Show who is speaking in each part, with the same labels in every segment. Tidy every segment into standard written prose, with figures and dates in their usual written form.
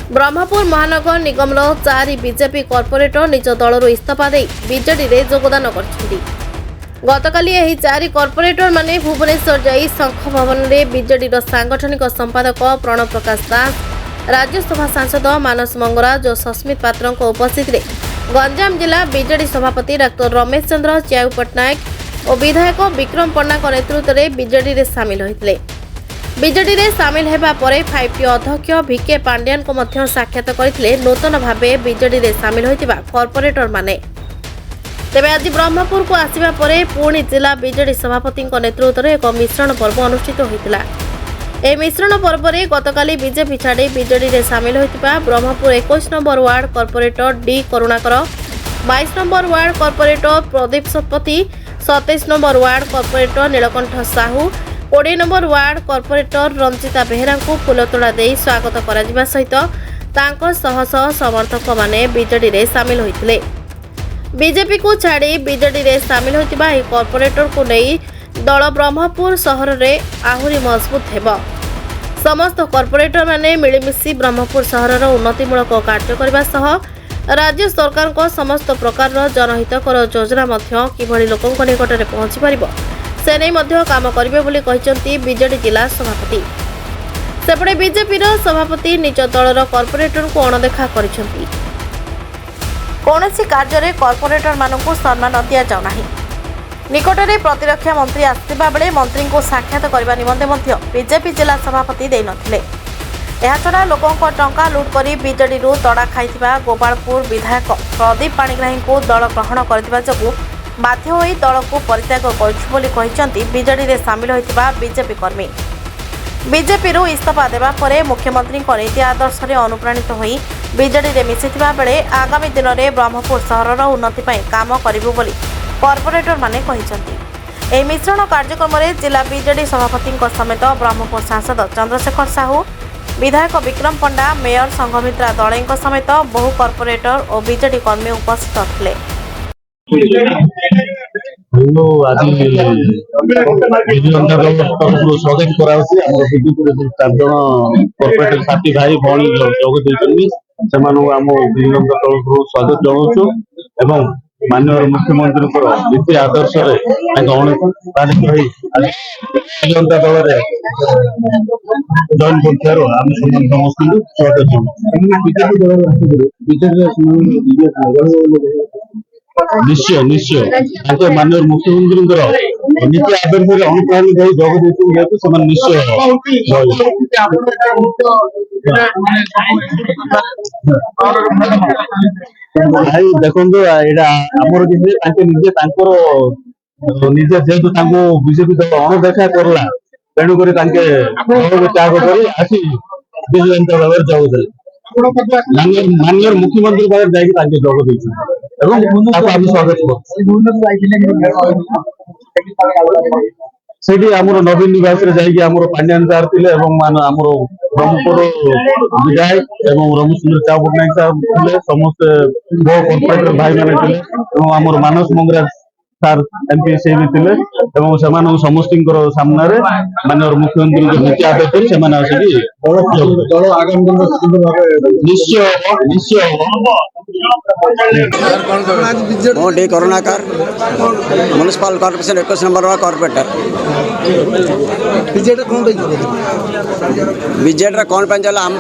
Speaker 1: ब्रह्मपुर महानगर निगमर 4 BJP corporator निज दलर इस्तीफा दे बीजेडी रे योगदान करछन्ती। गतकाली एही 4 कॉर्पोरेटर माने भुवनेश्वर जाई शंख भवन में बीजेडी सांगठनिक संपादक प्रणव प्रकाश दास, राज्यसभा सांसद मानस मंगराज और सस्मित पात्र उपस्थित रे गंजाम जिला बीजेडी सभापति डॉक्टर रमेश चंद्र च्याऊ पट्टनायक और विधायक विक्रम पन्ना नेतृत्व में बीजेडी रे सामिल होइतिले। बीजेडी रे सामिल हेबा परे 5T अध्यक्ष भिके पांड्यान को मध्य साक्षात करथिले नूतन भावे बीजेडी रे सामिल होइतिबा कॉर्पोरेटर माने। तेबे आज ब्रह्मपुर को आसिबा परे पुणी जिला बीजेडी सभापति नेतृत्व में एक मिश्रण पर्व अनुष्ठित होइतिला। ए मिश्रण पर्व रे गतकाली बीजेपी छाड़ी बीजेडी रे सामिल होइतिबा Brahmapur 21 number ward corporator D Karunakar, 22 number ward corporator Pradeep Satpathy, 27 number ward corporator Nilakantha Sahu, 20 number ward corporator Ranjita Behera को फुलतोड़ा दे स्वागत करा सहित तांको सह समर्थक माने बीजेडी रे सामिल होइतिले। बीजेपी को छाड़ी बीजेडी रे सामिल होइतिबा ए कॉर्पोरेटर को नहीं दल ब्रह्मपुर शहर रे आहुरी मजबूत हेबो। समस्त कॉर्पोरेटर माने मिलिमिशि ब्रह्मपुर शहर उन्नतिमूलक कार्य करबा सह राज्य सरकार को समस्त प्रकार जनहितकर योजना मध्य किभली लोकंक निकट में पहुंची पारिबो से नहीं मध्य काम करिवे बोली कहिसंती बीजेडी जिला सभापति। सेपटे बीजेपी सभापति निज दलर कॉर्पोरेटर को अणदेखा करिसंती। कौनसी कार्य रे कॉर्पोरेटर मानकु सम्मान दिया जाउ नाही। निकटरे प्रतिरक्षा मंत्री आसिबा बेले मंत्री को साक्षात करबा निमंते मध्य बीजेपी जिला सभापति देई नथिले। एहाछड़ा लोकंक टंका लुट करी बीजेडी रु तड़ा खाइथिबा गोपालपुर विधायक प्रदीप पाणिग्राही को दल ग्रहण करथिबा जगु बाध्य होई दल को परित्याग करछु बोली कहिसंती बीजेडी रे सामिल होइथिबा बीजेपी कर्मी। बीजेपी रु इस्तीफा देबा परे मुख्यमंत्री को नीति आदर्श रे अनुप्राणित होई बीजेडी रे मिसिथिबा बेले आगामी दिन रे ब्रह्मपुर शहरर उन्नति पई काम करिबु बोली कॉर्पोरेटर माने कहिसंती। एही मिश्रण कार्यक्रम रे जिला बीजेडी सभापति समेत ब्रह्मपुर सांसद चंद्रशेखर साहू, विधायक विक्रम पंडा, मेयर संघमित्रा दले समेत बहु कॉर्पोरेटर और बीजेडी कर्मी उपस्थित थिले।
Speaker 2: स्वागत कराउछि हमर बीजेपी 4 जण कॉर्पोरेटर साथी भाई भणी जोग दैछन्नी सेमानु हम बीजेपी तरफरु स्वागत जणाउछु एवं माननीय मुख्यमंत्री को नीति आदर्श रे तारिख रही जनता दल रे जॉइन करथारो हम समस्त स्वागत जणाउछु। निश्चय निश्चय माननीय मुख्यमंत्री नीति आदर्श रे अनुप्राणित होई जोग दैछन्नी जेतु समान निश्चय भाई देखो एटा आमर निजे निजे जेहेतु बीजेपी दल अणदेखा करला तेणुक त्याग कर आसी विजु जनता दल जोग दे माननीय मुख्यमंत्री पाखे जाकि जोग देम स्वागत सेठी आमर नवीन निवास रे जाकि आमर पांड्यान सार थिले एवं आमर ब्रह्मपुर विधायक एवं रमेश चंद्र च्याऊ पट्टनायक साहब थिले समस्त कॉर्पोरेटर भाई माने थिले एवं आमर मानस मंगराज सार एमपी से भी थिले एवं सेमान समस्तींकर सामना रे माननीय मुख्यमंत्री नीति आदर्श से माने आसी दल आगामी दिन निश्चय निश्चय
Speaker 3: D Karunakar municipal corporation 21 number वाला कॉर्पोरेटर बीजेडी कौन पे आम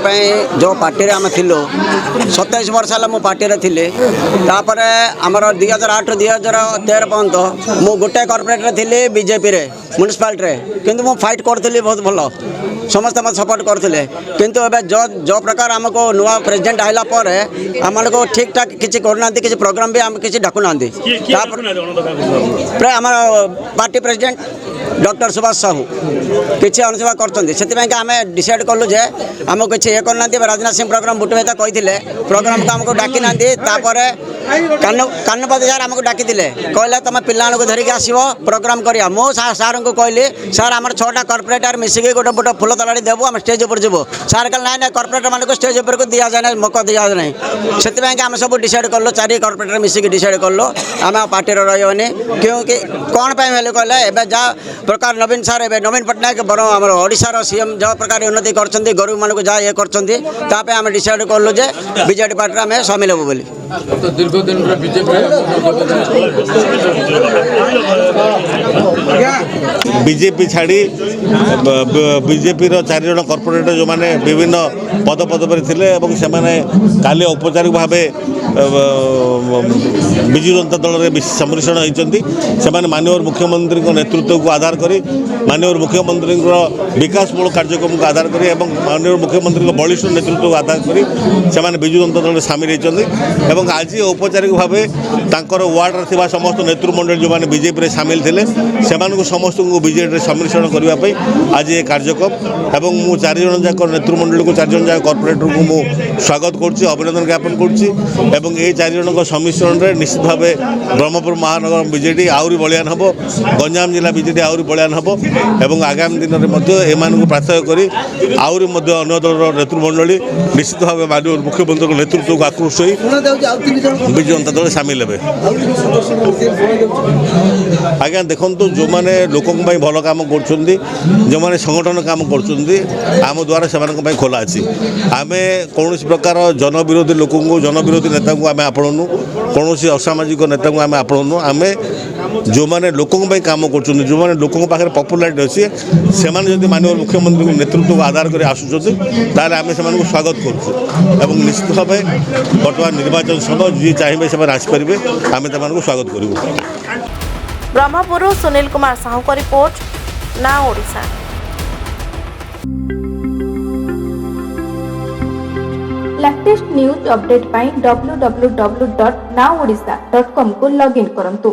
Speaker 3: जो पार्टी आम थिलु 27 वर्ष है मो पार्टी थी तापर आमर 2008 2013 पर्यंत मु गोटे कॉर्पोरेटर थी बीजेपी रे म्युनिसिपालिटी किंतु मु फाइट करी बहुत भल समस्त मत सपोर्ट करते किंतु जो प्रकार आमको नुआ प्रेसिडेंट आइला पर आम को ठीक ठाक किसी करना किसी प्रोग्राम भी आम किसी डाकुना प्राय आम party president doctor Subhash Sahu किसी अणुसेवा कर आम डिसाइड कलु जे आम किसी ये करना राजनाथ सिंह प्रोग्राम बुट भाई कहते प्रोग्राम को आमको डाकी ना କାନପତି ସାର୍ ଆମକୁ ଡାକିଥିଲେ କହିଲେ ତମେ ପିଲାମାନଙ୍କୁ ଧରିକି ଆସିବ ପ୍ରୋଗ୍ରାମ କରିବା ମୁଁ ସାର୍ଙ୍କୁ କହିଲି ସାର୍ ଆମର 6ଟା କର୍ପୋରେଟର ମିଶିକି ଗୋଟେ ବଡ଼ ଫୁଲ ତଲାଡ଼ି ଦେବୁ ଆମେ ଷ୍ଟେଜ୍ ଉପରେ ଯିବୁ ସାର୍ କହିଲେ ନାଇଁ ନାଇଁ କର୍ପୋରେଟର ମାନଙ୍କୁ ଷ୍ଟେଜ୍ ଉପରକୁ ଦିଆଯାଏ ନାହିଁ ମକ ଦିଆଯାଏ ନାହିଁ ସେଥିପାଇଁ ଆମେ ସବୁ ଡିସାଇଡ୍ କଲୁ 4 କର୍ପୋରେଟର ମିଶିକି ଡିସାଇଡ୍ କଲୁ ଆମେ ପାର୍ଟିରେ ରହିବନି क्योंकि कौन पे हेल्ले कहले एबे जा प्रकार नवीन सार एबे नवीन पटनायक बर हमर ओडिसा सीएम जो प्रकार उन्नति करछन्ती गरीब मानको जा ये करछन्ती तापे हम डिसाइड करलु जे बीजेडी पार्टी में शामिल होबो बोली
Speaker 4: तो दीर्घ दिन बीजेपी
Speaker 5: बीजेपी छाड़ी बीजेपी 4 जन कॉर्पोरेटर जो माने विभिन्न पद पर थिले एवं से माने काली औपचारिक भाव विजु जनता दल में सम्मिश्रण होती से माननीय मुख्यमंत्री नेतृत्व को आधार करी माननीय मुख्यमंत्री विकासमूलक कार्यक्रम को आधार करी एवं माननीय मुख्यमंत्री बलिष्ठ नेतृत्व को आधार करी से विजु जनता दल में सामिल होती आज औपचारिक भाव वार्ड में समस्त नेतृमंडल जो मैंने बीजेपी सामिल थे से समस्त को बीजेपी सम्मिश्रण करने आज ये कार्यक्रम एवं मु 4 जन जाक नेतृमंडल को 4 जन जाक कॉर्पोरेटर को मु स्वागत करुच्ची अभिनंदन ज्ञापन करुच्ची एवं ये 4 जन सम्मिश्रण में निश्चित भाव ब्रह्मपुर महानगर बीजेडी आहरी बलियान हम गंजाम जिला बीजेडी आहरी बलियान हम एवं आगामी दिन में प्रार्थना करी आहरी अन्य दल नेतृमंडली निश्चित भाव माननीय मुख्यमंत्री नेतृत्व को आकृष्ट हो विजु जनता दल सामिल हे आज्ञा देखु जो मैंने लोक भल कम कर जो मैंने संगठन काम कर आम द्वारा से खोला अच्छी आम कौन प्रकार जनविरोधी लोक जनविरोधी नेता को आम आपणनु कौन असामाजिक नेता को आम आपणनु आम जो मैंने लोक काम कर जो मैंने लोक पाखे पपुलारिटी अच्छी से माननीय मुख्यमंत्री नेतृत्व को आधार कर आसुँच आम से स्वागत कर निश्चित भाव बर्तमान निर्वाचन समय जी चाहिए से आसपारे आम स्वागत करूँ
Speaker 1: ब्रह्मपुर सुनील कुमार साहू का रिपोर्ट ना ओडिशा।
Speaker 6: लेटेस्ट न्यूज अपडेट पाई www.naodisha.com को लॉगिन करंतु।